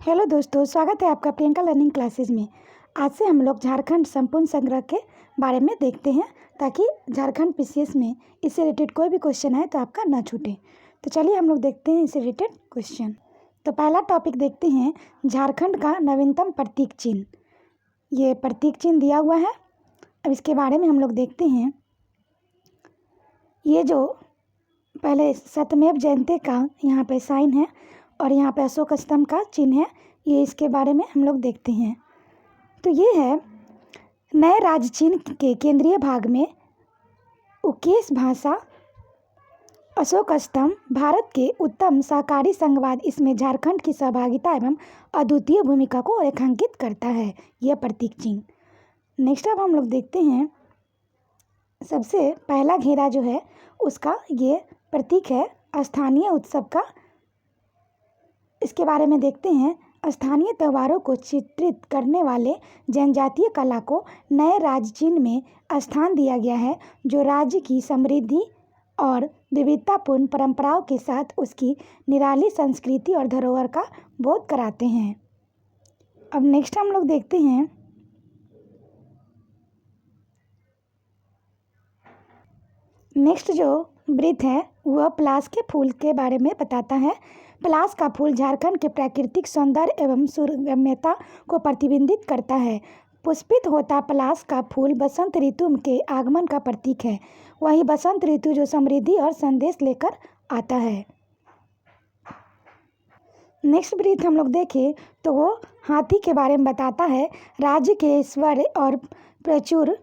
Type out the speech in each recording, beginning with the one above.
Hello दोस्तों, स्वागत है आपका प्रियंका लर्निंग क्लासेस में। आज से हम लोग झारखंड संपूर्ण संग्रह के बारे में देखते हैं ताकि झारखंड पीसीएस में इससे रिलेटेड कोई भी क्वेश्चन आए तो आपका ना छूटे। तो चलिए हम लोग देखते हैं इससे रिलेटेड क्वेश्चन। तो पहला टॉपिक देखते हैं, झारखंड का नवीनतम प्रतीक चिन्ह। ये प्रतीक चिन्ह दिया हुआ है। अब इसके बारे में हम लोग देखते हैं। ये जो पहले सत्यमेव जयते का यहाँ पे साइन है और यहाँ पे अशोक स्तंभ का चिन्ह है, ये इसके बारे में हम लोग देखते हैं। तो ये है नए राज्य चिन्ह के केंद्रीय भाग में उकेश भाषा अशोक स्तंभ भारत के उत्तम सहकारी संघवाद, इसमें झारखंड की सहभागिता एवं अद्वितीय भूमिका को रेखांकित करता है यह प्रतीक चिन्ह। नेक्स्ट अब हम लोग देखते हैं, सबसे पहला घेरा जो है उसका ये प्रतीक है स्थानीय उत्सव का। इसके बारे में देखते हैं। स्थानीय त्योहारों को चित्रित करने वाले जनजातीय कला को नए राज्य चिन्ह में स्थान दिया गया है, जो राज्य की समृद्धि और विविधतापूर्ण परंपराओं के साथ उसकी निराली संस्कृति और धरोहर का बोध कराते हैं। अब नेक्स्ट हम लोग देखते हैं, नेक्स्ट जो वृत्त है वह पलाश के फूल के बारे में बताता है। पलाश का फूल झारखंड के प्राकृतिक सौंदर्य एवं सुरम्यता को प्रतिबिंबित करता है। पुष्पित होता पलाश का फूल बसंत ऋतु के आगमन का प्रतीक है। वही बसंत ऋतु जो समृद्धि और संदेश लेकर आता है। नेक्स्ट वृत्त हम लोग देखें तो वो हाथी के बारे में बताता है। राज्य के ईश्वर और प्रचुर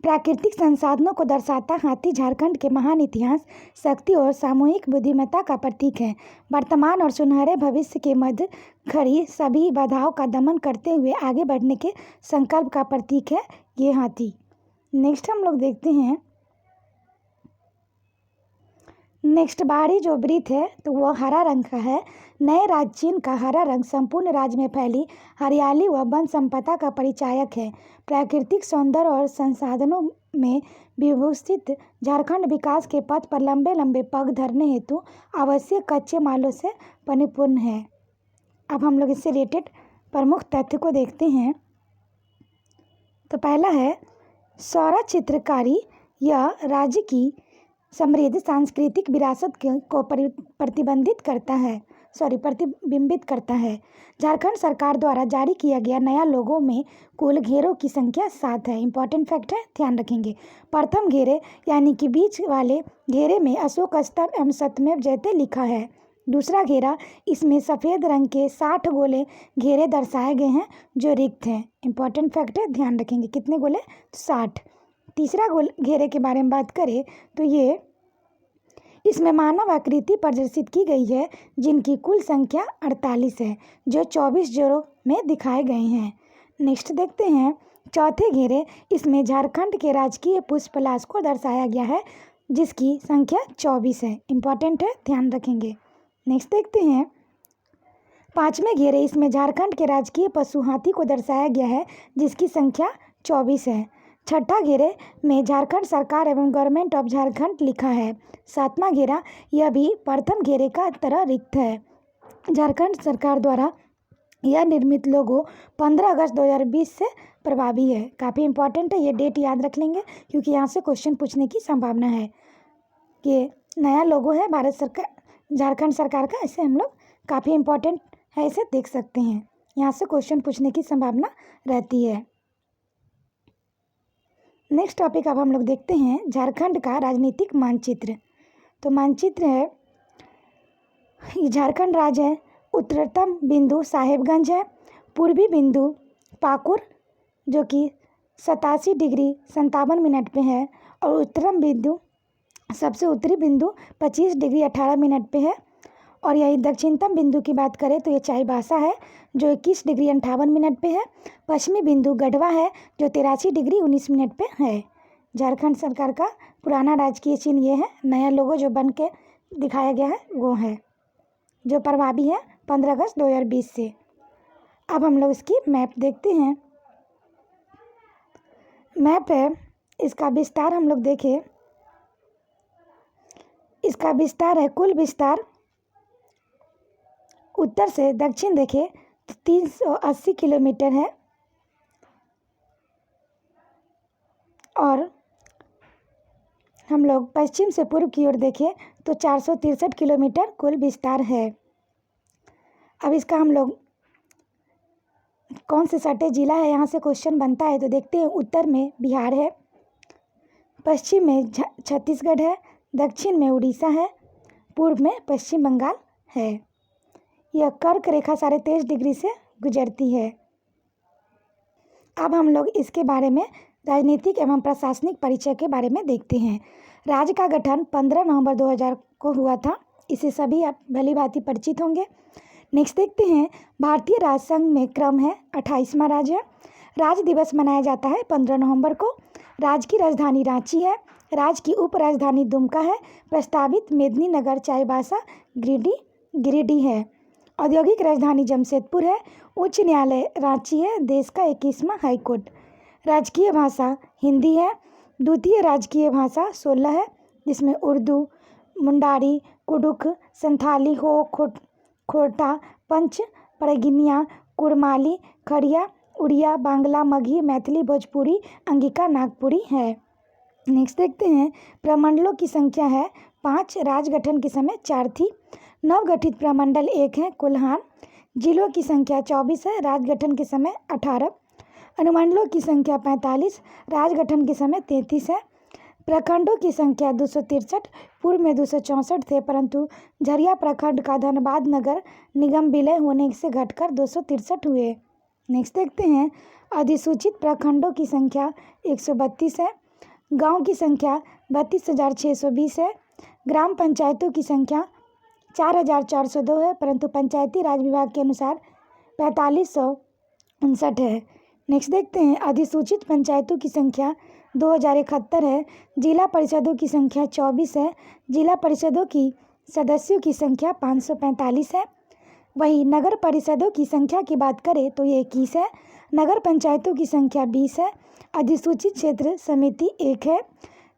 प्राकृतिक संसाधनों को दर्शाता हाथी झारखंड के महान इतिहास, शक्ति और सामूहिक बुद्धिमत्ता का प्रतीक है। वर्तमान और सुनहरे भविष्य के मध्य खड़ी सभी बाधाओं का दमन करते हुए आगे बढ़ने के संकल्प का प्रतीक है ये हाथी। नेक्स्ट हम लोग देखते हैं, नेक्स्ट बाहरी जो वृत्त है तो वह हरा रंग का है। नए राज्य चिन्ह का हरा रंग संपूर्ण राज्य में फैली हरियाली व वन संपदा का परिचायक है। प्राकृतिक सौंदर्य और संसाधनों में विभूषित झारखंड विकास के पथ पर लंबे लंबे पग धरने हेतु आवश्यक कच्चे मालों से परिपूर्ण है। अब हम लोग इससे रिलेटेड प्रमुख तथ्य को देखते हैं। तो पहला है, सौरा चित्रकारी यह राज्य की समृद्ध सांस्कृतिक विरासत को प्रतिबिंबित करता है। झारखंड सरकार द्वारा जारी किया गया नया लोगों में कुल घेरों की संख्या 7 है। इंपॉर्टेंट फैक्ट है, ध्यान रखेंगे। प्रथम घेरे यानी कि बीच वाले घेरे में अशोक स्तंभ एवं सत्यमेव जयते लिखा है। दूसरा घेरा, इसमें सफ़ेद रंग के 60 गोले घेरे दर्शाए गए हैं जो रिक्त हैं। इंपॉर्टेंट फैक्ट है, ध्यान रखेंगे। कितने गोले? 60। तीसरा घेरे के बारे में बात करें तो ये इसमें मानव आकृति प्रदर्शित की गई है जिनकी कुल संख्या 48 है, जो 24 जोड़ों में दिखाए गए हैं। नेक्स्ट देखते हैं, चौथे घेरे, इसमें झारखंड के राजकीय पुष्प पलाश को दर्शाया गया है जिसकी संख्या 24 है। इंपॉर्टेंट है, ध्यान रखेंगे। नेक्स्ट देखते हैं, पांचवें घेरे, इसमें झारखंड के राजकीय पशु हाथी को दर्शाया गया है जिसकी संख्या 24 है। छठा घेरे में झारखंड सरकार एवं गवर्नमेंट ऑफ झारखंड लिखा है। सातवां घेरा, यह भी प्रथम घेरे का तरह रिक्त है। झारखंड सरकार द्वारा यह निर्मित लोगो 15 अगस्त 2020 से प्रभावी है। काफ़ी इंपॉर्टेंट है, ये डेट याद रख लेंगे क्योंकि यहाँ से क्वेश्चन पूछने की संभावना है। ये नया लोगो है भारत सरकार, झारखंड सरकार का, इसे हम लोग काफ़ी इंपॉर्टेंट है, इसे देख सकते हैं। यहाँ से क्वेश्चन पूछने की संभावना रहती है। नेक्स्ट टॉपिक अब हम लोग देखते हैं, झारखंड का राजनीतिक मानचित्र। तो मानचित्र है, ये झारखंड राज्य है। उत्तरतम बिंदु साहेबगंज है। पूर्वी बिंदु पाकुर जो कि 87 डिग्री 57 मिनट पे है, और उत्तरम बिंदु, सबसे उत्तरी बिंदु 25 डिग्री 18 मिनट पे है। और यही दक्षिणतम बिंदु की बात करें तो ये चाईबासा है जो 21 डिग्री 58 मिनट पे है। पश्चिमी बिंदु गढ़वा है जो 83 डिग्री 19 मिनट पे है। झारखंड सरकार का पुराना राजकीय चिन्ह ये है। नया लोगो जो बन के दिखाया गया है वो है, जो प्रभावी है 15 अगस्त 2020 से। अब हम लोग इसकी मैप देखते हैं। मैप है, इसका विस्तार हम लोग देखें, इसका विस्तार है, कुल विस्तार उत्तर से दक्षिण देखें 380 किलोमीटर है। और हम लोग पश्चिम से पूर्व की ओर देखें तो 463 किलोमीटर कुल विस्तार है। अब इसका हम लोग कौन से सटे जिला है यहाँ से क्वेश्चन बनता है, तो देखते हैं। उत्तर में बिहार है, पश्चिम में छत्तीसगढ़ है, दक्षिण में उड़ीसा है, पूर्व में पश्चिम बंगाल है। यह कर्क रेखा 23.5 डिग्री से गुजरती है। अब हम लोग इसके बारे में राजनीतिक एवं प्रशासनिक परिचय के बारे में देखते हैं। राज्य का गठन 15 नवंबर 2000 को हुआ था। इसे सभी आप भली भांति परिचित होंगे। नेक्स्ट देखते हैं। भारतीय राज्य संघ में क्रम है 28वां राज्य है। राज्य दिवस मनाया जाता है 15 नवंबर को। राज्य की राजधानी रांची है। राज्य की उप राजधानी दुमका है। प्रस्तावित मेदिनीनगर, चाईबासा, गिरिडीह है। औद्योगिक राजधानी जमशेदपुर है। उच्च न्यायालय रांची है। देश का 21वां हाईकोर्ट। राजकीय भाषा हिंदी है। द्वितीय राजकीय भाषा 16 है, जिसमें उर्दू, मुंडारी, कुडुख, संथाली, हो, खोटा, पंच, परगिनिया, कुरमाली, खड़िया, उड़िया, बांग्ला, मगही, मैथिली, भोजपुरी, अंगिका, नागपुरी है। नेक्स्ट देखते हैं। प्रमंडलों की संख्या है 5। राज्य गठन के समय 4 थी। नवगठित प्रमंडल 1 है, कोल्हान। जिलों की संख्या 24 है। राज्य गठन के समय 18। अनुमंडलों की संख्या 45। राज्य गठन के समय 33 है। प्रखंडों की संख्या 263। पूर्व में 264 थे, परंतु झरिया प्रखंड का धनबाद नगर निगम विलय होने से घटकर 263 हुए। नेक्स्ट देखते हैं। अधिसूचित प्रखंडों की संख्या 132 है। गांव की संख्या 32,620 है। ग्राम पंचायतों की संख्या 4,402 है, परंतु पंचायती राज विभाग के अनुसार 4559 है। नेक्स्ट देखते हैं। अधिसूचित पंचायतों की संख्या 2071 है। जिला परिषदों की संख्या 24 है। जिला परिषदों की सदस्यों की संख्या 545 है। वहीं नगर परिषदों की संख्या की बात करें तो ये 21 है। नगर पंचायतों की संख्या 20 है। अधिसूचित क्षेत्र समिति 1 है।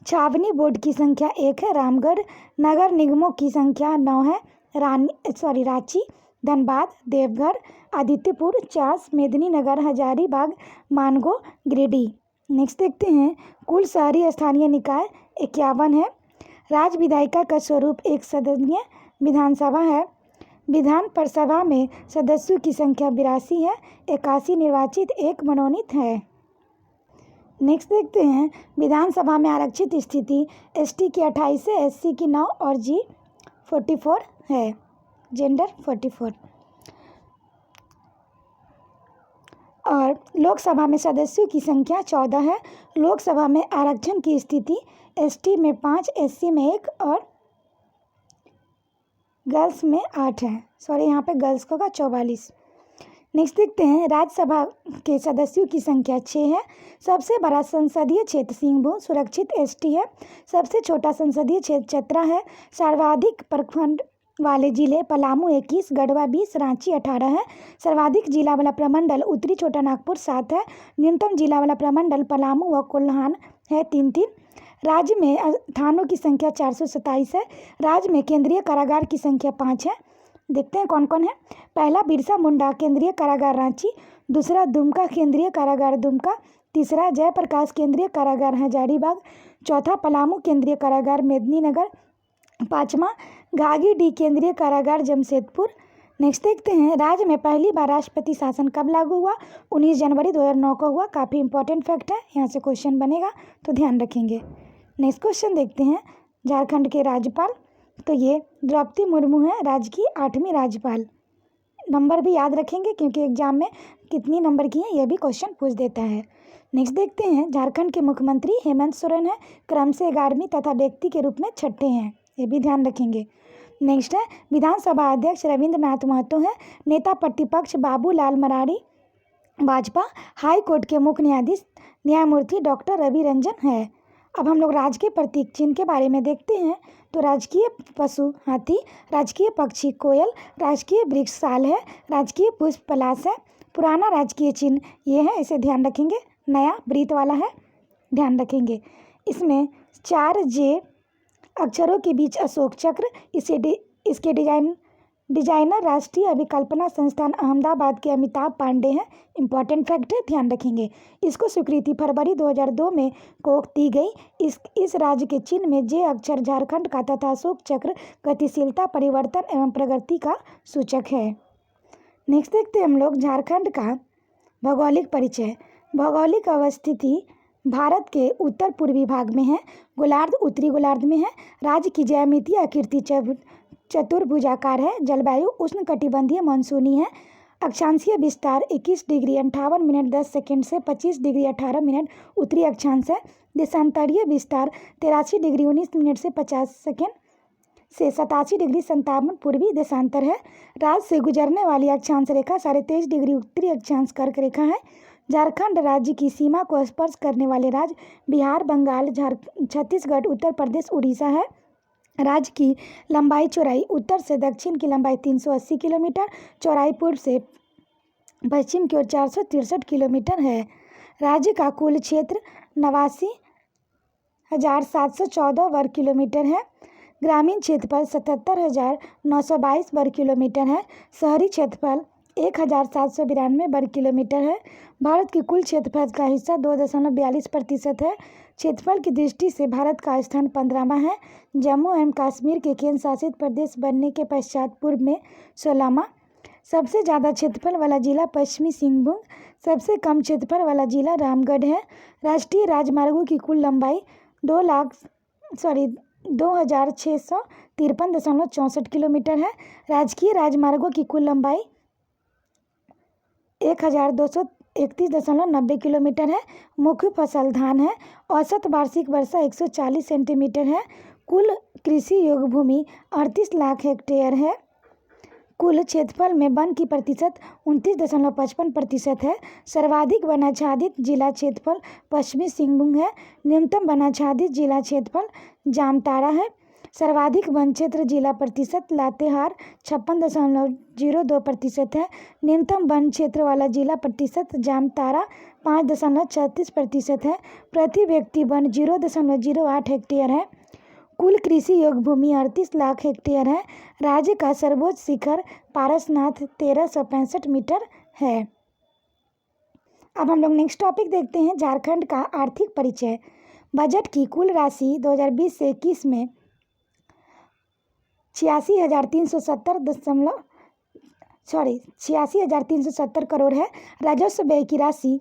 छावनी बोर्ड की संख्या 1 है। रामगढ़ नगर निगमों की संख्या 9 है। रांची, धनबाद, देवघर, आदित्यपुर, चास, मेदिनीनगर, हजारीबाग, मानगो, गिरिडीह। नेक्स्ट देखते हैं। कुल शहरी स्थानीय निकाय 51 है। राज्य विधायिका का स्वरूप एक सदनीय विधानसभा है। विधान परिसभा में सदस्यों की संख्या 82 है। 81 निर्वाचित, 1 मनोनीत है। नेक्स्ट देखते हैं। विधानसभा में आरक्षित स्थिति एसटी की 28 है, एससी की 9 और जी 44 है, जेंडर 44। और लोकसभा में सदस्यों की संख्या 14 है। लोकसभा में आरक्षण की स्थिति एसटी में 5, एससी में 1 और गर्ल्स में 8 है। सॉरी, यहाँ पे गर्ल्स को 44। नेक्स्ट देखते हैं। राज्यसभा के सदस्यों की संख्या 6 है। सबसे बड़ा संसदीय क्षेत्र सिंहभूम सुरक्षित एसटी है। सबसे छोटा संसदीय क्षेत्र चतरा है। सर्वाधिक प्रखंड वाले जिले पलामू 21, गढ़वा 20, रांची 18 है। सर्वाधिक जिला वाला प्रमंडल उत्तरी छोटा नागपुर 7 है। न्यूनतम जिला वाला प्रमंडल पलामू व कोल्हान है 3-3। राज्य में थानों की संख्या 427 है। राज्य में केंद्रीय कारागार की संख्या 5 है। देखते हैं कौन कौन है। पहला बिरसा मुंडा केंद्रीय कारागार रांची। दूसरा दुमका केंद्रीय कारागार दुमका। तीसरा जयप्रकाश केंद्रीय कारागार हजारीबाग। चौथा पलामू केंद्रीय कारागार मेदिनीनगर। पाँचवा घाघीडीह केंद्रीय कारागार जमशेदपुर। नेक्स्ट देखते हैं। राज्य में पहली बार राष्ट्रपति शासन कब लागू हुआ? 19 जनवरी 2009 को हुआ। काफ़ी इंपॉर्टेंट फैक्ट है, यहाँ से क्वेश्चन बनेगा तो ध्यान रखेंगे। नेक्स्ट क्वेश्चन देखते हैं। झारखंड के राज्यपाल, तो ये द्रौपदी मुर्मू है, राज्य की 8वीं राज्यपाल। नंबर भी याद रखेंगे क्योंकि एग्जाम में कितनी नंबर की है यह भी क्वेश्चन पूछ देता है। नेक्स्ट देखते हैं। झारखंड के मुख्यमंत्री हेमंत सोरेन है, क्रम से 11वीं तथा व्यक्ति के रूप में 6ठे हैं, ये भी ध्यान रखेंगे। नेक्स्ट है। विधानसभा अध्यक्ष रविंद्रनाथ महतो है। नेता प्रतिपक्ष बाबूलाल मरारी भाजपा। हाई कोर्ट के मुख्य न्यायाधीश न्यायमूर्ति डॉक्टर रवि रंजन है। अब हम लोग राज्य के प्रतीक चिन्ह के बारे में देखते हैं। तो राजकीय पशु हाथी, राजकीय पक्षी कोयल, राजकीय वृक्ष साल है, राजकीय पुष्प पलाश है। पुराना राजकीय चिन्ह ये है, इसे ध्यान रखेंगे। नया वृत्त वाला है, ध्यान रखेंगे। इसमें 4 जे अक्षरों के बीच अशोक चक्र, इसके डिजाइन डिजाइनर राष्ट्रीय अभिकल्पना संस्थान अहमदाबाद के अमिताभ पांडे हैं। इंपॉर्टेंट फैक्ट है, ध्यान रखेंगे। इसको स्वीकृति फरवरी 2002 में को दी गई। इस राज्य के चिन्ह में जे अक्षर झारखंड का तथा अशोक चक्र गतिशीलता, परिवर्तन एवं प्रगति का सूचक है। नेक्स्ट देखते हैं हम लोग झारखंड का भौगोलिक परिचय। भौगोलिक अवस्थिति भारत के उत्तर पूर्वी भाग में है। गोलार्ध उत्तरी गोलार्ध में है। राज्य की ज्यामितीय आकृति चतुर्भुजाकार है। जलवायु उष्णकटिबंधीय मानसूनी है। अक्षांशीय विस्तार 21 डिग्री 58 मिनट 10 सेकंड से 25 डिग्री 18 मिनट उत्तरी अक्षांश है। देशांतरीय विस्तार 83 डिग्री 19 मिनट से 50 सेकंड से 87 डिग्री 57 पूर्वी देशांतर है। राज्य से गुजरने वाली अक्षांश रेखा 23.5 डिग्री उत्तरी अक्षांश कर्क रेखा है। झारखंड राज्य की सीमा को स्पर्श करने वाले राज्य बिहार, बंगाल, छत्तीसगढ़, उत्तर प्रदेश, उड़ीसा है। राज्य की लंबाई चौड़ाई उत्तर से दक्षिण की लंबाई 380 किलोमीटर, चौड़ाई पूर्व से पश्चिम की ओर 463 किलोमीटर है। राज्य का कुल क्षेत्र 89,714 वर्ग किलोमीटर है। ग्रामीण क्षेत्रफल 77,922 वर्ग किलोमीटर है। शहरी क्षेत्रफल 1,792 वर्ग किलोमीटर है। भारत के कुल क्षेत्रफल का हिस्सा 2.42% है। क्षेत्रफल की दृष्टि से भारत का स्थान 15वां है। जम्मू एवं कश्मीर के केंद्र शासित प्रदेश बनने के पश्चात पूर्व में 16वां। सबसे ज़्यादा क्षेत्रफल वाला जिला पश्चिमी सिंहभूम, सबसे कम क्षेत्रफल वाला जिला रामगढ़ है। राष्ट्रीय राजमार्गों की कुल लंबाई 2,653.64 किलोमीटर है। राजकीय राजमार्गों की कुल लंबाई 1,231.90 किलोमीटर है। मुख्य फसल धान है। औसत वार्षिक वर्षा 140 सेंटीमीटर है। कुल कृषि योग्य भूमि 38 लाख हेक्टेयर है। कुल क्षेत्रफल में वन की प्रतिशत 29.55% है। सर्वाधिक वनाच्छादित जिला क्षेत्रफल पश्चिमी सिंहभूम है। न्यूनतम वनाच्छादित जिला क्षेत्रफल जामताड़ा है। सर्वाधिक वन क्षेत्र जिला प्रतिशत लातेहार 56.02% है। न्यूनतम वन क्षेत्र वाला जिला प्रतिशत जामताड़ा 5.36% है। प्रति व्यक्ति वन 0.08 हेक्टेयर है। कुल कृषि योग्य भूमि 38 लाख हेक्टेयर है। राज्य का सर्वोच्च शिखर पारसनाथ 1365 मीटर है। अब हम लोग नेक्स्ट टॉपिक देखते हैं, झारखंड का आर्थिक परिचय। बजट की कुल राशि 2020 से 21 में 86,370 करोड़ है। राजस्व व्यय की राशि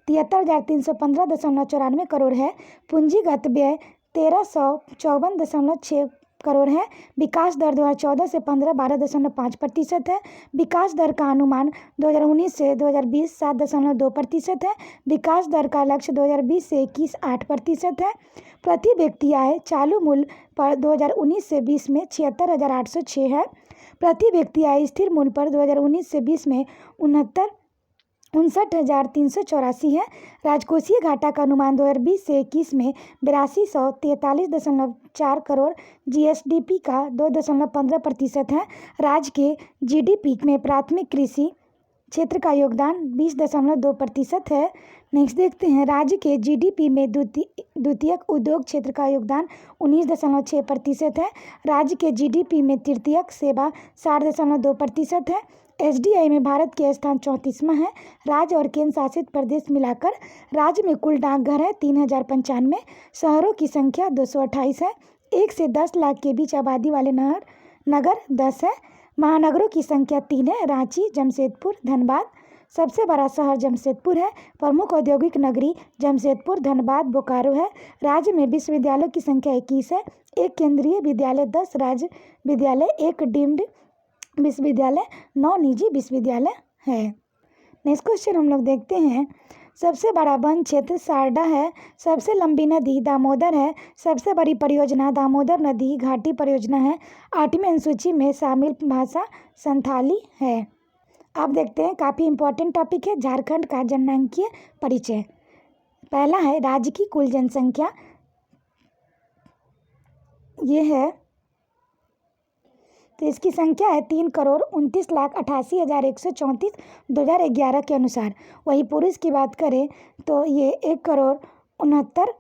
73,315.94 करोड़ है। पूंजीगत व्यय 1,354.6 करोड़ है। विकास दर 2014 से 15 12.5% है। विकास दर का अनुमान 2019 से 2020 7.2% है। विकास दर का लक्ष्य 2020 से 21 8% है। प्रति व्यक्ति आय चालू मूल्य पर 2019 से 20 में 76,806 है। प्रति व्यक्ति आय स्थिर मूल्य पर 2019 से 20 में 59,384 है। राजकोषीय घाटा का अनुमान 2020 से 21 में 8243.4 करोड़, जीएसडीपी का 2.15% है। राज्य के जीडीपी में प्राथमिक कृषि क्षेत्र का योगदान 20.2% है। नेक्स्ट देखते हैं, राज्य के जीडीपी में द्वितीयक उद्योग क्षेत्र का योगदान 19.6% है। राज्य के जीडीपी में तृतीयक सेवा 60.2% है। एसडीआई में भारत के स्थान 34वां है। राज्य और केंद्र शासित प्रदेश मिलाकर राज्य में कुल डाकघर है 3095। शहरों की संख्या 228 है। 1 से 10 लाख के बीच आबादी वाले नगर 10 है। महानगरों की संख्या 3 है, रांची, जमशेदपुर, धनबाद। सबसे बड़ा शहर जमशेदपुर है। प्रमुख औद्योगिक नगरी जमशेदपुर, धनबाद, बोकारो है। राज्य में विश्वविद्यालयों की संख्या 21 है। 1 केंद्रीय विद्यालय, 10 राज्य विद्यालय, 1 डीम्ड विश्वविद्यालय, 9 निजी विश्वविद्यालय है। नेक्स्ट क्वेश्चन हम लोग देखते हैं, सबसे बड़ा वन क्षेत्र सारडा है। सबसे लंबी नदी दामोदर है। सबसे बड़ी परियोजना दामोदर नदी घाटी परियोजना है। 8वीं अनुसूची में शामिल भाषा संथाली है। अब देखते हैं, काफ़ी इंपॉर्टेंट टॉपिक है, झारखंड का जननांकीय परिचय। पहला है राज्य की कुल जनसंख्या, ये है, तो इसकी संख्या है 3,29,88,134 2011 के अनुसार। वही पुरुष की बात करें तो ये 1,69,00,000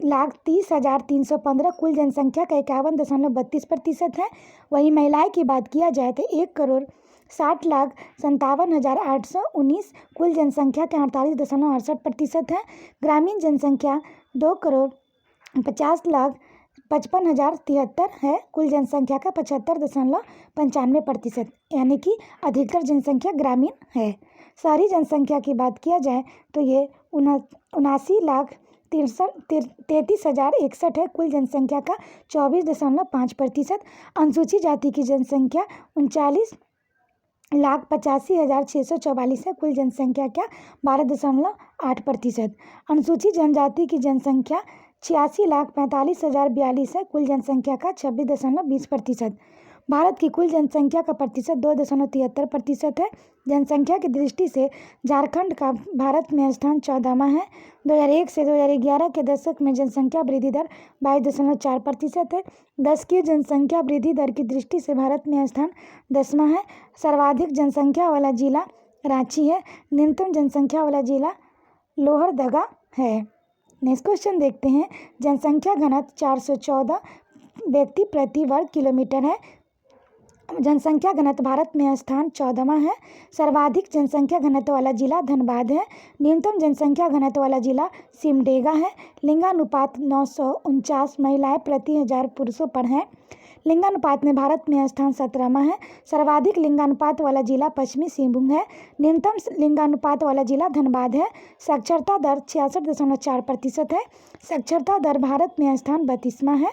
1,30,315 कुल जनसंख्या का 51.32% है। वहीं महिलाएं की बात किया जाए तो 1,60,57,819 कुल जनसंख्या के 48.68% है। ग्रामीण जनसंख्या 2,50,55,073 है। कुल जनसंख्या का 75.95%, यानी कि अधिकतर जनसंख्या ग्रामीण है। शहरी जनसंख्या की बात किया जाए तो ये 79,33,061 है। कुल जनसंख्या का 24.5%। अनुसूचित जाति की जनसंख्या 39,85,644 है। कुल जनसंख्या का 12.8%। अनुसूचित जनजाति की जनसंख्या 86,45,042 है। कुल जनसंख्या का 26.20%। भारत की कुल जनसंख्या का प्रतिशत 2.73% है। जनसंख्या की दृष्टि से झारखंड का भारत में स्थान 14वां है। 2001 से 2011 के दशक में जनसंख्या वृद्धि दर 22.4% है। दशकीय जनसंख्या वृद्धि दर की दृष्टि से भारत में स्थान 10वां है। सर्वाधिक जनसंख्या वाला जिला रांची है। न्यूनतम जनसंख्या वाला जिला लोहरदगा है। नेक्स्ट क्वेश्चन देखते हैं। जनसंख्या घनत्व 414 व्यक्ति प्रति वर्ग किलोमीटर है। जनसंख्या घनत्व भारत में स्थान 14वां है। सर्वाधिक जनसंख्या घनत्व वाला जिला धनबाद है। न्यूनतम जनसंख्या घनत्व वाला जिला सिमडेगा है। लिंगानुपात 949 महिलाएं प्रति 1000 पुरुषों पर है। लिंगानुपात में भारत में स्थान 17वां है। सर्वाधिक लिंगानुपात वाला जिला पश्चिमी सिंहभूम है। न्यूनतम लिंगानुपात वाला जिला धनबाद है। साक्षरता दर 66.4% है। साक्षरता दर भारत में स्थान 32वां है।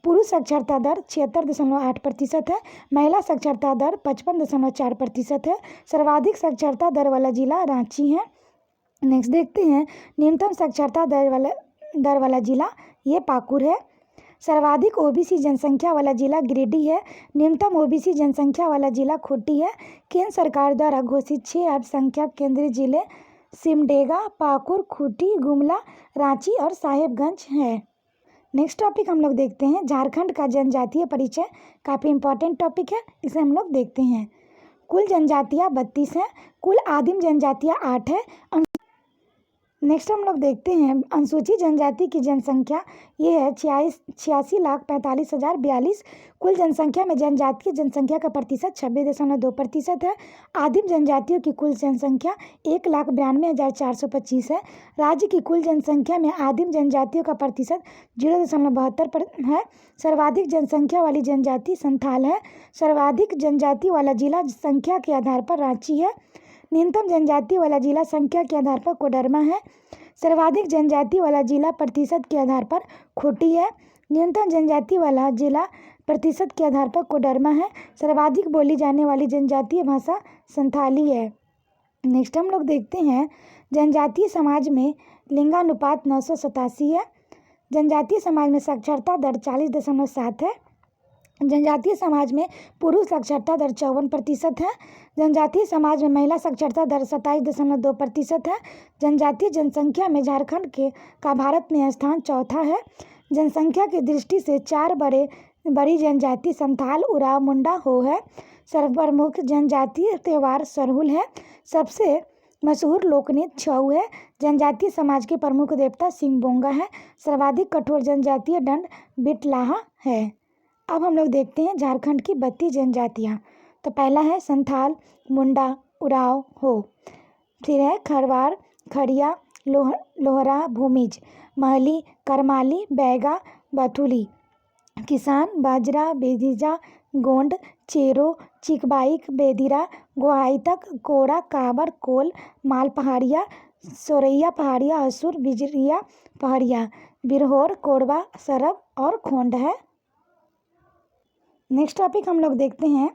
पुरुष साक्षरता दर 76.8% है। महिला साक्षरता दर 55.4% है। सर्वाधिक साक्षरता दर वाला जिला रांची है। नेक्स्ट देखते हैं। न्यूनतम साक्षरता दर वाला जिला ये पाकुड़ है। सर्वाधिक ओबीसी जनसंख्या वाला जिला गिरिडीह है। न्यूनतम ओबीसी जनसंख्या वाला जिला खूंटी है। केंद्र सरकार द्वारा घोषित 6 अल्पसंख्यक केंद्रीय जिले सिमडेगा, पाकुड़, खूंटी, गुमला, रांची और साहेबगंज है। नेक्स्ट टॉपिक हम लोग देखते हैं। झारखंड का जनजातीय परिचय काफ़ी इंपॉर्टेंट टॉपिक है, इसे हम लोग देखते हैं। कुल जनजातियाँ 32 हैं। कुल आदिम जनजातियाँ 8 है। नेक्स्ट हम लोग देखते हैं अनुसूचित जनजाति की जनसंख्या ये है 86,45,042। कुल जनसंख्या में जनजातीय जनसंख्या का प्रतिशत 26.2% है। आदिम जनजातियों की कुल जनसंख्या 1,92,425 है। राज्य की कुल जनसंख्या में आदिम जनजातियों का प्रतिशत 0.72 है। सर्वाधिक जनसंख्या वाली जनजाति संथाल है। सर्वाधिक जनजाति वाला जिला संख्या के आधार पर रांची है। न्यूनतम जनजाति वाला जिला संख्या के आधार पर कोडरमा है। सर्वाधिक जनजाति वाला जिला प्रतिशत के आधार पर खूंटी है। न्यूनतम जनजाति वाला जिला प्रतिशत के आधार पर कोडरमा है। सर्वाधिक बोली जाने वाली जनजातीय भाषा संथाली है। नेक्स्ट हम लोग देखते हैं जनजातीय समाज में लिंगानुपात 987 है। जनजातीय समाज में साक्षरता दर 40.7 है। जनजातीय समाज में पुरुष साक्षरता दर 54% है। जनजातीय समाज में महिला साक्षरता दर 27.2% है। जनजातीय जनसंख्या में झारखंड का भारत में स्थान 4था है। जनसंख्या की दृष्टि से 4 बड़ी जनजाति संथाल, उरांव, मुंडा, हो है। सर्वप्रमुख जनजातीय त्यौहार सरहुल है। सबसे मशहूर लोकनृत्य छऊ है। जनजातीय समाज के प्रमुख देवता सिंहबोंगा है। सर्वाधिक कठोर जनजातीय दंड बिटलाहा है। अब हम लोग देखते हैं झारखंड की 32 जनजातियाँ। तो पहला है संथाल, मुंडा, उरांव, हो। फिर है खरवार, खड़िया, लोहरा, भूमिज, महली, करमाली, बैगा, बथुली, किसान, बाजरा, बेदीजा, गोंड, चेरो, चिकबाइक, बेदिरा, गोहाइतक, कोड़ा, काबर, कोल, माल पहाड़िया, सोरैया पहाड़िया, असुर, बिजरिया पहाड़िया, बिरहोर, कोरबा, सरब और खोंड है। नेक्स्ट टॉपिक हम लोग देखते हैं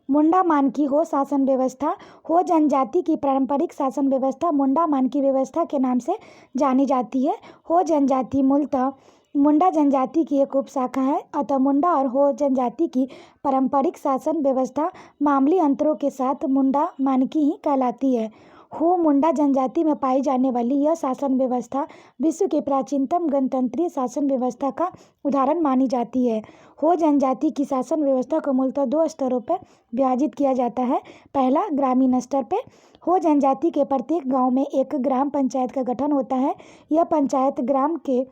मुंडा मानकी हो शासन व्यवस्था। हो जनजाति की पारंपरिक शासन व्यवस्था मुंडा मानकी व्यवस्था के नाम से जानी जाती है। हो जनजाति मूलतः मुंडा जनजाति की एक उपशाखा है। अतः मुंडा और हो जनजाति की पारंपरिक शासन व्यवस्था मामूली अंतरों के साथ मुंडा मानकी ही कहलाती है। हो मुंडा जनजाति में पाई जाने वाली यह शासन व्यवस्था विश्व की प्राचीनतम गणतंत्रीय शासन व्यवस्था का उदाहरण मानी जाती है। हो जनजाति की शासन व्यवस्था को मूलतः 2 स्तरों पर विभाजित किया जाता है। पहला, ग्रामीण स्तर पे हो जनजाति के प्रत्येक गांव में एक ग्राम पंचायत का गठन होता है। यह पंचायत ग्राम के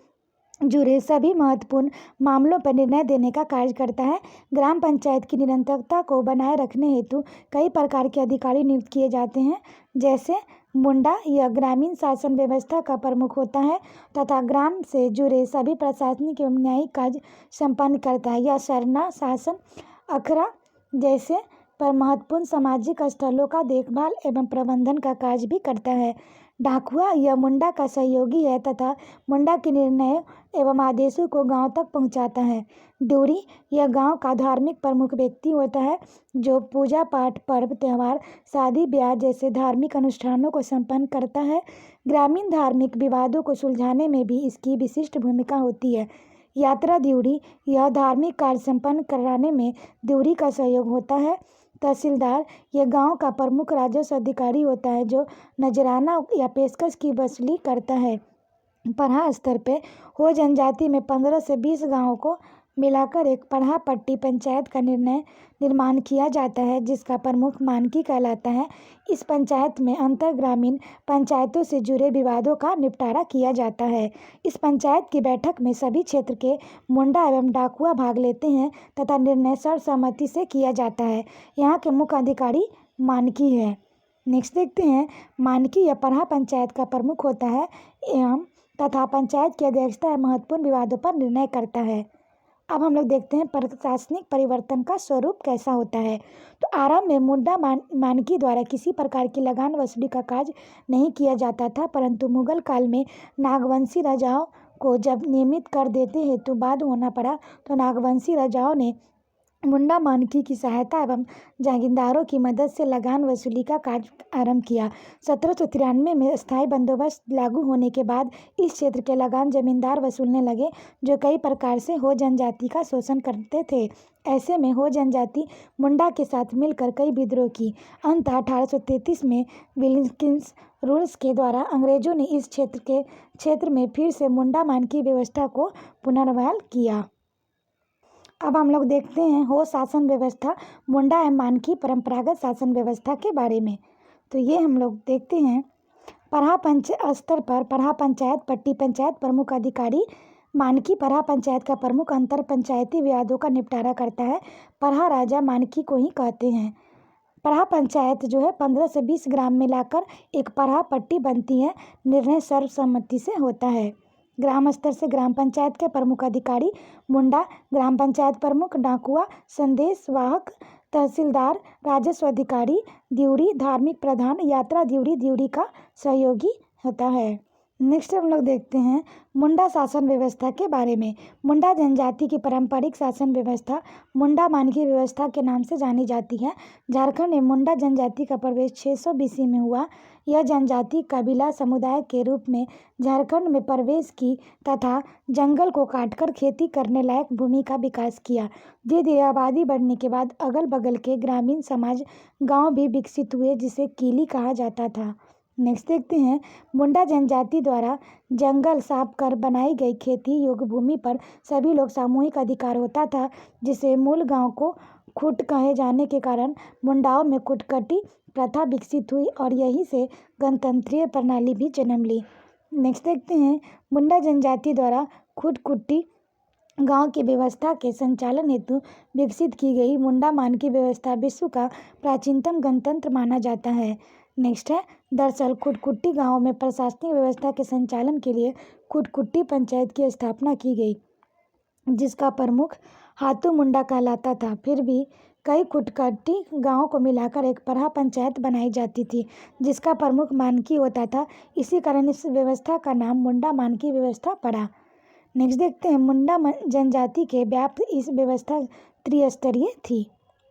जुड़े सभी महत्वपूर्ण मामलों पर निर्णय देने का कार्य करता है। ग्राम पंचायत की निरंतरता को बनाए रखने हेतु कई प्रकार के अधिकारी नियुक्त किए जाते हैं। जैसे मुंडा, यह ग्रामीण शासन व्यवस्था का प्रमुख होता है तथा ग्राम से जुड़े सभी प्रशासनिक एवं न्यायिक कार्य संपन्न करता है। यह सरना शासन, अखरा जैसे पर महत्वपूर्ण सामाजिक स्थलों का देखभाल एवं प्रबंधन का कार्य भी करता है। डाकुआ, यह मुंडा का सहयोगी है तथा मुंडा के निर्णय एवं आदेशों को गांव तक पहुंचाता है। ड्योढ़ी, यह गांव का धार्मिक प्रमुख व्यक्ति होता है जो पूजा पाठ, पर्व त्योहार, शादी ब्याह जैसे धार्मिक अनुष्ठानों को संपन्न करता है। ग्रामीण धार्मिक विवादों को सुलझाने में भी इसकी विशिष्ट भूमिका होती है। यात्रा ड्योढ़ी, यह धार्मिक कार्य संपन्न कराने में ड्योढ़ी का सहयोग होता है। तहसीलदार, यह गांव का प्रमुख राजस्व अधिकारी होता है जो नजराना या पेशकश की वसूली करता है। पढ़ा स्तर पे हो जनजाति में 15 से 20 गांवों को मिलाकर एक पढ़ा पट्टी पंचायत का निर्माण किया जाता है जिसका प्रमुख मानकी कहलाता है। इस पंचायत में अंतर ग्रामीण पंचायतों से जुड़े विवादों का निपटारा किया जाता है। इस पंचायत की बैठक में सभी क्षेत्र के मुंडा एवं डाकुआ भाग लेते हैं तथा निर्णय सर्वसम्मति से किया जाता है। यहाँ के मुख्य अधिकारी मानकी है। नेक्स्ट देखते हैं, मानकी या पढ़ा पंचायत का प्रमुख होता है एवं तथा पंचायत की अध्यक्षता एवं महत्वपूर्ण विवादों पर निर्णय करता है। अब हम लोग देखते हैं प्रशासनिक परिवर्तन का स्वरूप कैसा होता है। तो आरंभ में मुंडा मानकी द्वारा किसी प्रकार की लगान वसूली का कार्य नहीं किया जाता था, परंतु मुगल काल में नागवंशी राजाओं को जब नियमित कर देते हेतु बाद होना पड़ा तो नागवंशी राजाओं ने मुंडा मानकी की सहायता एवं जागीरदारों की मदद से लगान वसूली का कार्य आरंभ किया। 1793 में स्थायी बंदोबस्त लागू होने के बाद इस क्षेत्र के लगान जमींदार वसूलने लगे जो कई प्रकार से हो जनजाति का शोषण करते थे। ऐसे में हो जनजाति मुंडा के साथ मिलकर कई विद्रोह की। अंततः 1833 में विल्किंस रूल्स के द्वारा अंग्रेजों ने इस क्षेत्र में फिर से मुंडा मानकी व्यवस्था को पुनर्बहाल किया। अब हम लोग देखते हैं हो शासन व्यवस्था, मुंडा एवं मानकी परंपरागत शासन व्यवस्था के बारे में। तो ये हम लोग देखते हैं, पढ़ा स्तर पर पढ़ा पंचायत पट्टी पंचायत प्रमुख अधिकारी मानकी पढ़ा पंचायत का प्रमुख अंतर पंचायती विवादों का निपटारा करता है। पढ़ा राजा मानकी को ही कहते हैं। पढ़ा पंचायत जो है 15 से 20 ग्राम मिलाकर एक पढ़ा पट्टी बनती है। निर्णय सर्वसम्मति से होता है। ग्राम स्तर से ग्राम पंचायत के प्रमुख अधिकारी मुंडा, ग्राम पंचायत प्रमुख डाकुआ, संदेश वाहक तहसीलदार, राजस्व अधिकारी ड्योढ़ी, धार्मिक प्रधान यात्रा ड्योढ़ी का सहयोगी होता है। नेक्स्ट हम लोग देखते हैं मुंडा शासन व्यवस्था के बारे में। मुंडा जनजाति की पारंपरिक शासन व्यवस्था मुंडा मानकी व्यवस्था के नाम से जानी जाती है। झारखंड में मुंडा जनजाति का प्रवेश 600 BC में हुआ। यह जनजाति कबीला समुदाय के रूप में झारखंड में प्रवेश की तथा जंगल को काटकर खेती करने लायक भूमि का विकास किया। धीरे धीरे आबादी बढ़ने के बाद अगल बगल के ग्रामीण समाज गांव भी विकसित हुए जिसे कीली कहा जाता था। नेक्स्ट देखते हैं, मुंडा जनजाति द्वारा जंगल साफ कर बनाई गई खेती योग्य भूमि पर सभी लोग सामूहिक अधिकार होता था, जिसे मूल गांव को खुट कहे जाने के कारण मुंडाओं में खुटकटी प्रथा विकसित हुई और यहीं से गणतंत्रीय प्रणाली भी जन्म ली। नेक्स्ट देखते हैं, मुंडा जनजाति द्वारा खुटकुटी गांव की व्यवस्था के संचालन हेतु विकसित की गई मुंडा मानकी व्यवस्था विश्व का प्राचीनतम गणतंत्र माना जाता है। नेक्स्ट है, दरअसल खुटकुटी गांव में प्रशासनिक व्यवस्था के संचालन के लिए खुटकुटी पंचायत की स्थापना की गई जिसका प्रमुख हाथू मुंडा कहलाता था। फिर भी कई खुटकुटी गांवों को मिलाकर एक पढ़ा पंचायत बनाई जाती थी जिसका प्रमुख मानकी होता था। इसी कारण इस व्यवस्था का नाम मुंडा मानकी व्यवस्था पड़ा। नेक्स्ट देखते हैं, मुंडा जनजाति के व्याप्त इस व्यवस्था त्रिस्तरीय थी।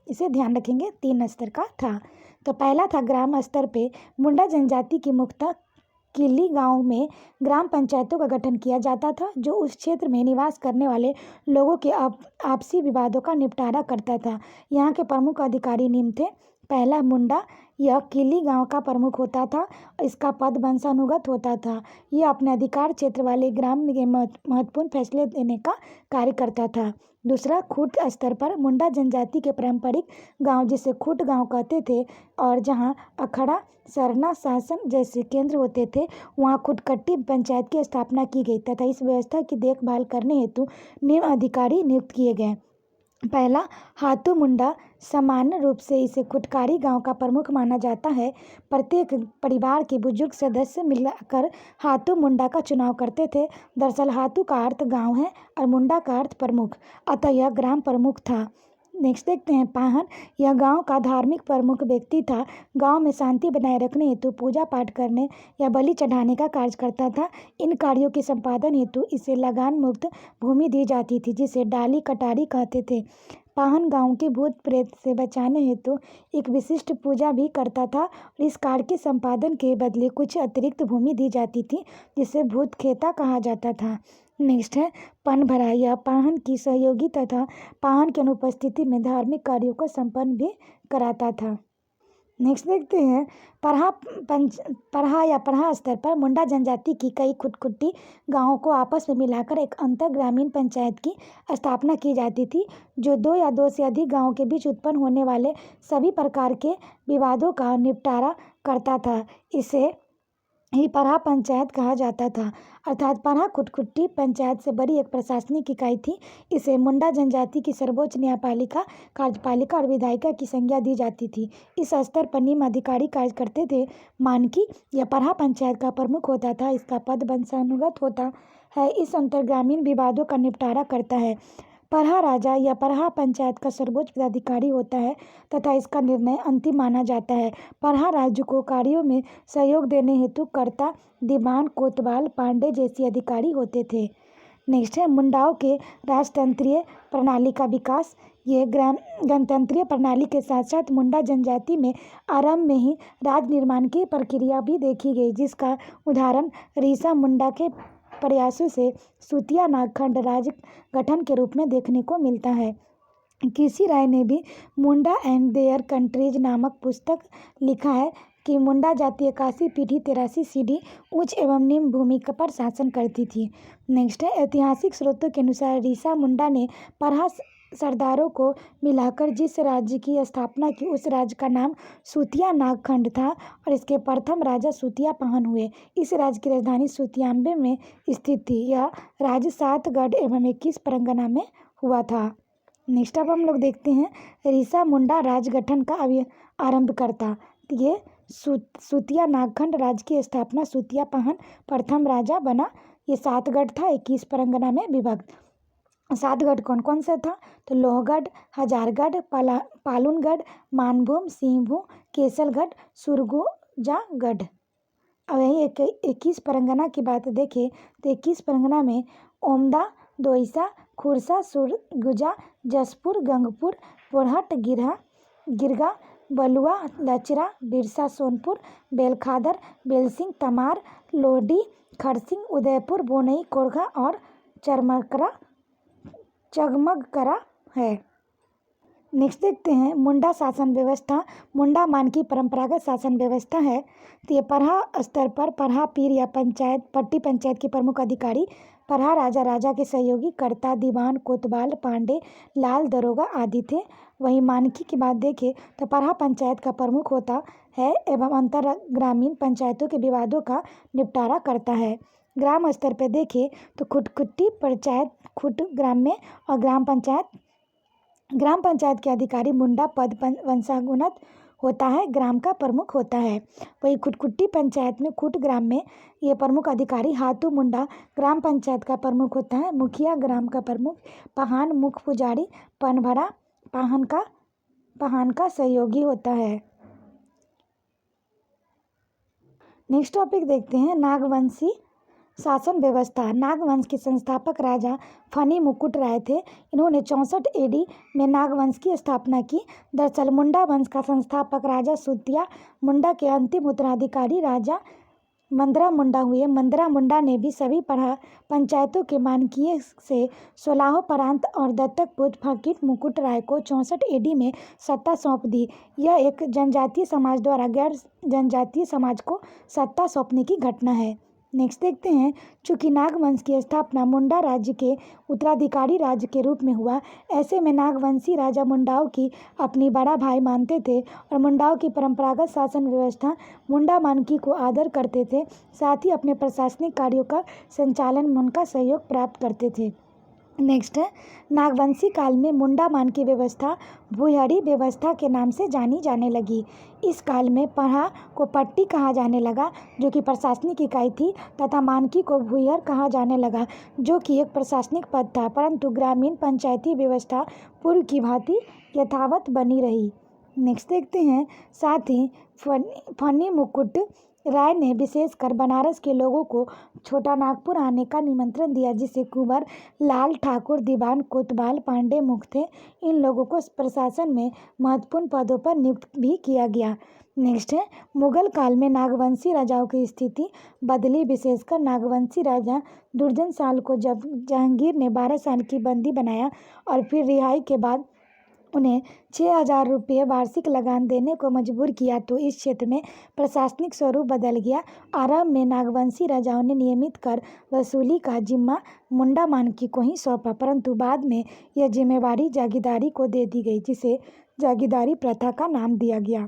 इसे ध्यान रखेंगे, 3 स्तर का था। तो पहला था ग्राम स्तर पे मुंडा जनजाति की मुख्यतः किली गांव में ग्राम पंचायतों का गठन किया जाता था जो उस क्षेत्र में निवास करने वाले लोगों के आपसी विवादों का निपटारा करता था। यहाँ के प्रमुख अधिकारी निम्न थे। पहला मुंडा, यह किली गांव का प्रमुख होता था। इसका पद वंशानुगत होता था। यह अपने अधिकार क्षेत्र वाले ग्राम के महत्वपूर्ण फैसले देने का कार्य करता था। दूसरा, खूट स्तर पर मुंडा जनजाति के पारंपरिक गांव, जिसे खूट गांव कहते थे, और जहां अखड़ा, सरना, शासन जैसे केंद्र होते थे, वहां खुटकट्टी पंचायत की स्थापना की गई तथा इस व्यवस्था की देखभाल करने हेतु निम्न अधिकारी नियुक्त किए गए। पहला, हातू मुंडा। सामान्य रूप से इसे खुटकारी गांव का प्रमुख माना जाता है। प्रत्येक परिवार के बुजुर्ग सदस्य मिलकर हातू मुंडा का चुनाव करते थे। दरअसल हातू का अर्थ गांव है और मुंडा का अर्थ प्रमुख, अतः यह ग्राम प्रमुख था। नेक्स्ट देखते हैं पाहन। यह गांव का धार्मिक प्रमुख व्यक्ति था। गांव में शांति बनाए रखने हेतु पूजा पाठ करने या बलि चढ़ाने का कार्य करता था। इन कार्यों के संपादन हेतु इसे लगान मुक्त भूमि दी जाती थी, जिसे डाली कटारी कहते थे। पाहन गांव के भूत प्रेत से बचाने हेतु एक विशिष्ट पूजा भी करता था और इस कार्य के संपादन के बदले कुछ अतिरिक्त भूमि दी जाती थी, जिसे भूत खेता कहा जाता था। नेक्स्ट है पनभरा। यह पाहन की सहयोगी तथा पाहन की अनुपस्थिति में धार्मिक कार्यों को संपन्न भी कराता था। नेक्स्ट देखते हैं परहा या परहा स्तर पर मुंडा जनजाति की कई खुटकुटी गांवों को आपस में मिलाकर एक अंतर ग्रामीण पंचायत की स्थापना की जाती थी, जो दो या दो से अधिक गांवों के बीच उत्पन्न होने वाले सभी प्रकार के विवादों का निपटारा करता था। इसे ही परहा पंचायत कहा जाता था, अर्थात परहा खुटकुटी पंचायत से बड़ी एक प्रशासनिक इकाई थी। इसे मुंडा जनजाति की सर्वोच्च न्यायपालिका, कार्यपालिका और विधायिका की संज्ञा दी जाती थी। इस स्तर पर निम्न अधिकारी कार्य करते थे। मानकी यह परहा पंचायत का प्रमुख होता था। इसका पद वंशानुगत होता है। इस अंतर ग्रामीण विवादों का निपटारा करता है। परहा राजा या परहा पंचायत का सर्वोच्च पदाधिकारी होता है तथा इसका निर्णय अंतिम माना जाता है। परहा राज्य को कार्यों में सहयोग देने हेतु कर्ता, दीवान, कोतवाल, पांडे जैसे अधिकारी होते थे। नेक्स्ट है मुंडाओं के राजतंत्रीय प्रणाली का विकास। ये गणतंत्रीय प्रणाली के साथ साथ मुंडा जनजाति में आरंभ में ही राज निर्माण की प्रक्रिया भी देखी गई, जिसका उदाहरण रीसा मुंडा के प्रयासों से सूतिया नागखंड राज गठन के रूप में देखने को मिलता है। किसी राय ने भी मुंडा एंड देयर कंट्रीज नामक पुस्तक लिखा है कि मुंडा जाति 81 पीढ़ी 83 सीढ़ी उच्च एवं निम्न भूमि पर शासन करती थी। नेक्स्ट है ऐतिहासिक स्रोतों के अनुसार रीसा मुंडा ने परहा सरदारों को मिलाकर जिस राज्य की स्थापना की, उस राज्य का नाम सूतिया नागखंड था और इसके प्रथम राजा सूतिया पाहन हुए। इस राज्य की राजधानी सूतियाम्बे में स्थित थी। यह राज्य 7 गढ़ एवं 21 परगना में हुआ था। नेक्स्ट अब हम लोग देखते हैं रीसा मुंडा राज गठन का आरंभ करता। ये सूतिया नागखंड राज्य की स्थापना सूतिया पाहन प्रथम राजा बना। ये 7 गढ़ था, 21 परगना में विभक्त। 7 गढ़ कौन कौन सा था? तो लोहगढ़, हजारगढ़, पालूनगढ़, मानभूम, सिंहभूम, केसलगढ़, सुरगुजागढ़। अब यही 21 परगना की बात देखें तो 21 परगना में ओमदा, दोईसा, खुरसा, सुरगुजा, जसपुर, गंगपुर, पोरहट, गिरगा, बलुआ, लचरा, बिरसा, सोनपुर, बेलखादर, बेलसिंह, तमार, लोहडी, खरसिंग, उदयपुर, बोनई, कोरखा और चगमगकरा है। नेक्स्ट देखते हैं मुंडा शासन व्यवस्था। मुंडा मानकी परंपरागत शासन व्यवस्था है। तो ये परहा स्तर पर परहा पीर या पट्टी पंचायत के प्रमुख अधिकारी, परहा राजा के सहयोगी, कर्ता, दीवान, कोतवाल, पांडे, लाल, दरोगा आदि थे। वहीं मानकी की बात देखें तो परहा पंचायत का प्रमुख होता है एवं अंतर ग्रामीण पंचायतों के विवादों का निपटारा करता है। ग्राम स्तर पर देखें तो खुटकुटी पंचायत खुट ग्राम में और ग्राम पंचायत के अधिकारी मुंडा पद वंशानुगत होता है, ग्राम का प्रमुख होता है। वही खुटकुटी पंचायत में खुट ग्राम में ये प्रमुख अधिकारी हातू मुंडा ग्राम पंचायत का प्रमुख होता है। मुखिया ग्राम का प्रमुख, पहान मुख्य पुजारी, पनभरा पहान का सहयोगी होता है। नेक्स्ट टॉपिक देखते हैं नागवंशी शासन व्यवस्था। नागवंश के संस्थापक राजा फनी मुकुट राय थे। इन्होंने 64 AD में नागवंश की स्थापना की। दरअसल मुंडा वंश का संस्थापक राजा सूतिया मुंडा के अंतिम उत्तराधिकारी राजा मंदरा मुंडा हुए। मंदरा मुंडा ने भी सभी पंचायतों के मानकीय से सोलाहोपरांत और दत्तक पुत्र फकीर मुकुट राय को 64 AD में सत्ता सौंप दी। यह एक जनजातीय समाज द्वारा गैर जनजातीय समाज को सत्ता सौंपने की घटना है। नेक्स्ट देखते हैं, चूंकि नागवंश की स्थापना मुंडा राज्य के उत्तराधिकारी राज्य के रूप में हुआ, ऐसे में नागवंशी राजा मुंडाओं की अपनी बड़ा भाई मानते थे और मुंडाओं की परंपरागत शासन व्यवस्था मुंडा मानकी को आदर करते थे। साथ ही अपने प्रशासनिक कार्यों का संचालन में उनका सहयोग प्राप्त करते थे। नेक्स्ट है, नागवंशी काल में मुंडा मानकी व्यवस्था भुइहड़ी व्यवस्था के नाम से जानी जाने लगी। इस काल में पढ़ा को पट्टी कहा जाने लगा, जो कि प्रशासनिक इकाई थी, तथा मानकी को भुइहर कहा जाने लगा, जो कि एक प्रशासनिक पद था। परंतु ग्रामीण पंचायती व्यवस्था पूर्व की भांति यथावत बनी रही। नेक्स्ट देखते हैं, साथ ही फनी मुकुट राय ने विशेषकर बनारस के लोगों को छोटा नागपुर आने का निमंत्रण दिया, जिसे कुंवर लाल ठाकुर, दीवान कोतवाल पांडे मुख्य थे। इन लोगों को प्रशासन में महत्वपूर्ण पदों पर नियुक्त भी किया गया। नेक्स्ट है, मुगल काल में नागवंशी राजाओं की स्थिति बदली। विशेषकर नागवंशी राजा दुर्जन साल को जब जहांगीर ने 12 साल की बंदी बनाया और फिर रिहाई के बाद उन्हें 6,000 रुपये वार्षिक लगान देने को मजबूर किया, तो इस क्षेत्र में प्रशासनिक स्वरूप बदल गया। आरंभ में नागवंशी राजाओं ने नियमित कर वसूली का जिम्मा मुंडा मानकी को ही सौंपा, परंतु बाद में यह जिम्मेवारी जागीरदारी को दे दी गई, जिसे जागीरदारी प्रथा का नाम दिया गया।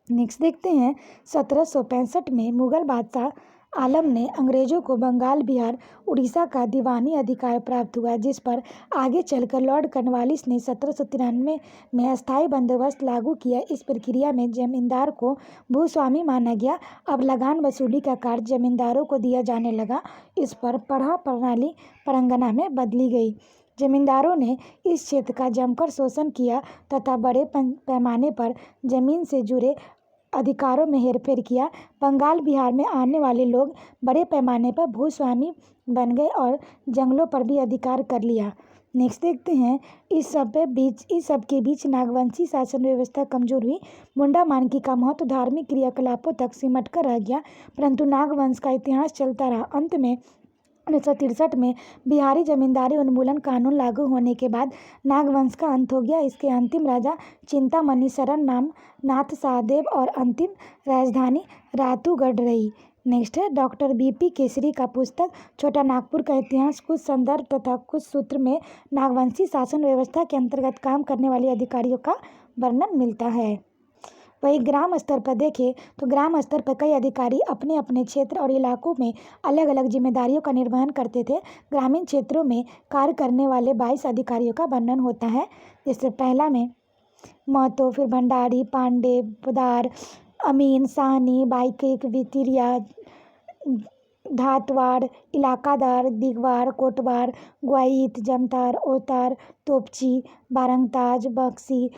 नेक्स्ट देखते हैं, 1765 में मुगल बादशाह आलम ने अंग्रेजों को बंगाल, बिहार, उड़ीसा का दीवानी अधिकार प्राप्त हुआ, जिस पर आगे चलकर लॉर्ड कॉर्नवालिस ने 1793 में अस्थायी बंदोबस्त लागू किया। इस प्रक्रिया में जमींदार को भूस्वामी माना गया। अब लगान वसूली का कार्य जमींदारों को दिया जाने लगा। इस पर पढ़ा प्रणाली परगना में बदली गई। जमींदारों ने इस क्षेत्र का जमकर शोषण किया तथा बड़े पैमाने पर जमीन से जुड़े अधिकारों में हेरफेर किया। बंगाल, बिहार में आने वाले लोग बड़े पैमाने पर भूस्वामी बन गए और जंगलों पर भी अधिकार कर लिया। नेक्स्ट देखते हैं, इस सब के बीच नागवंशी शासन व्यवस्था कमजोर हुई। मुंडा मानकी का महत्व धार्मिक क्रियाकलापों तक सिमट कर रह गया, परंतु नागवंश का इतिहास चलता रहा। अंत में 1963 में बिहारी जमींदारी उन्मूलन कानून लागू होने के बाद नागवंश का अंत हो गया। इसके अंतिम राजा चिंतामणि शरण नाथ सहदेव और अंतिम राजधानी रातूगढ़ रही। नेक्स्ट है, डॉक्टर BP केसरी का पुस्तक छोटा नागपुर का इतिहास कुछ संदर्भ तथा कुछ सूत्र में नागवंशी शासन व्यवस्था के अंतर्गत काम करने वाले अधिकारियों का वर्णन मिलता है। वही ग्राम स्तर पर देखें तो ग्राम स्तर पर कई अधिकारी अपने अपने क्षेत्र और इलाकों में अलग अलग जिम्मेदारियों का निर्वहन करते थे। ग्रामीण क्षेत्रों में कार्य करने वाले 22 अधिकारियों का वर्णन होता है। जैसे पहला में महतो, फिर भंडारी, पांडे, पोदार, अमीन, साहनी, बाइकिक, वितिरिया, धातवाड़, इलाकादार, दिगवार, कोटवार, ग्वाईत, जमतार, ओतार, तोपची, बारंगताज, बक्सी,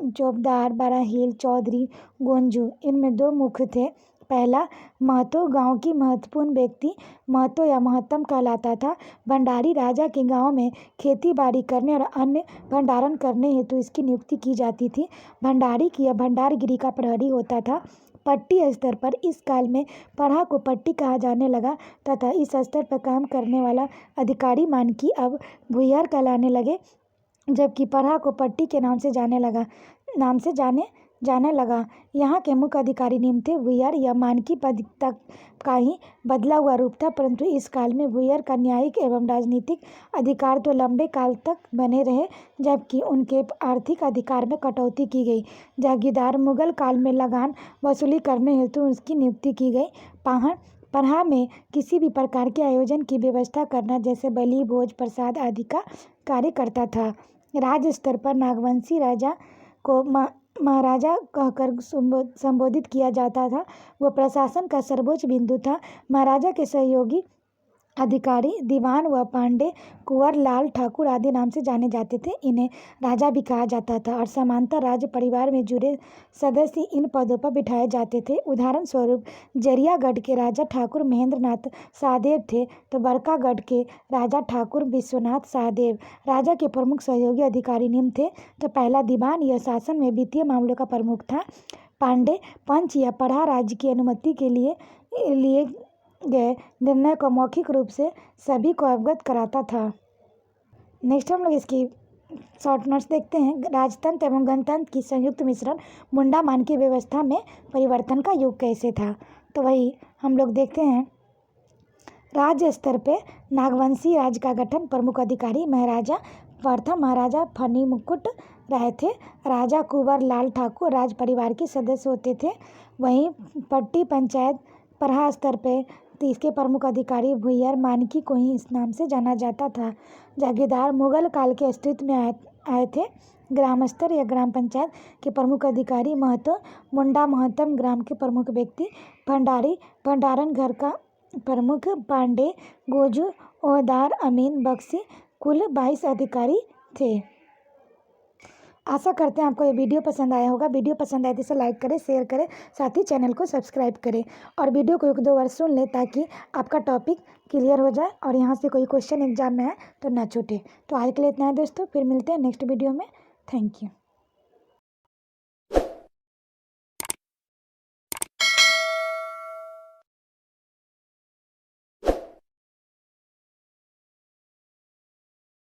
चौबदार, बराहील, चौधरी, गोंजू। इनमें 2 मुख्य थे। पहला महतो, गांव की महत्वपूर्ण व्यक्ति महतो या महत्तम कहलाता था। भंडारी, राजा के गांव में खेती बाड़ी करने और अन्य भंडारण करने हेतु इसकी नियुक्ति की जाती थी। भंडारी की या भंडारगिरी का प्रहरी होता था। पट्टी स्तर पर इस काल में पढ़ा को पट्टी कहा जाने लगा तथा इस स्तर पर काम करने वाला अधिकारी मानकी अब भुइयार कहलाने लगे, जबकि पढ़ा को पट्टी के नाम से जाने लगा। यहाँ के मुख्य अधिकारी निम्न थे। भुइयार या मानकी पद तक का ही बदला हुआ रूप था, परंतु इस काल में भुइयार का न्यायिक एवं राजनीतिक अधिकार तो लंबे काल तक बने रहे, जबकि उनके आर्थिक अधिकार में कटौती की गई। जागीरदार, मुगल काल में लगान वसूली करने हेतु उसकी नियुक्ति की गई। पढ़ा में किसी भी प्रकार के आयोजन की व्यवस्था करना, जैसे बलि, भोज, प्रसाद आदि का कार्य करता था। राज्य स्तर पर नागवंशी राजा को महाराजा कहकर संबोधित किया जाता था। वह प्रशासन का सर्वोच्च बिंदु था। महाराजा के सहयोगी अधिकारी दीवान व पांडे, कुंवर लाल ठाकुर आदि नाम से जाने जाते थे। इन्हें राजा भी कहा जाता था और समांतर राज्य परिवार में जुड़े सदस्य इन पदों पर बिठाए जाते थे। उदाहरण स्वरूप जरियागढ़ के राजा ठाकुर महेंद्र नाथ सहदेव थे, तो बरकागढ़ के राजा ठाकुर विश्वनाथ सहदेव। राजा के प्रमुख सहयोगी अधिकारी निम्न थे। तो पहला दीवान, यह शासन में वित्तीय मामलों का प्रमुख था। पांडे पंच या पढ़ा राज्य की अनुमति के लिए गए निर्णय को मौखिक रूप से सभी को अवगत कराता था। नेक्स्ट हम लोग इसकी शॉर्ट नोट्स देखते हैं। राजतंत्र एवं गणतंत्र की संयुक्त मिश्रण मुंडा मानकीय व्यवस्था में परिवर्तन का युग कैसे था, तो वही हम लोग देखते हैं। राज्य स्तर पे नागवंशी राज्य का गठन, प्रमुख अधिकारी महाराजा प्रथम महाराजा फनी मुकुट रहे थे। राजा कुंवर लाल ठाकुर राज परिवार के सदस्य होते थे। वहीं पट्टी पंचायत पढ़ा स्तर पे इसके प्रमुख अधिकारी भुइयार मानकी को ही इस नाम से जाना जाता था। जागीरदार मुगल काल के अस्तित्व में आए थे। ग्राम स्तर या ग्राम पंचायत के प्रमुख अधिकारी महतो, मुंडा महतम ग्राम के प्रमुख व्यक्ति, भंडारी भंडारण घर का प्रमुख, पांडे गोजू ओहदार अमीन बख्शी, कुल 22 अधिकारी थे। आशा करते हैं आपको ये वीडियो पसंद आया होगा। वीडियो पसंद आए तो इसे लाइक करें, शेयर करें, साथ ही चैनल को सब्सक्राइब करें और वीडियो को 1-2 बार सुन लें ताकि आपका टॉपिक क्लियर हो जाए और यहाँ से कोई क्वेश्चन एग्जाम में आए तो ना छूटे। तो आज के लिए इतना है दोस्तों, फिर मिलते हैं नेक्स्ट वीडियो में। Thank you.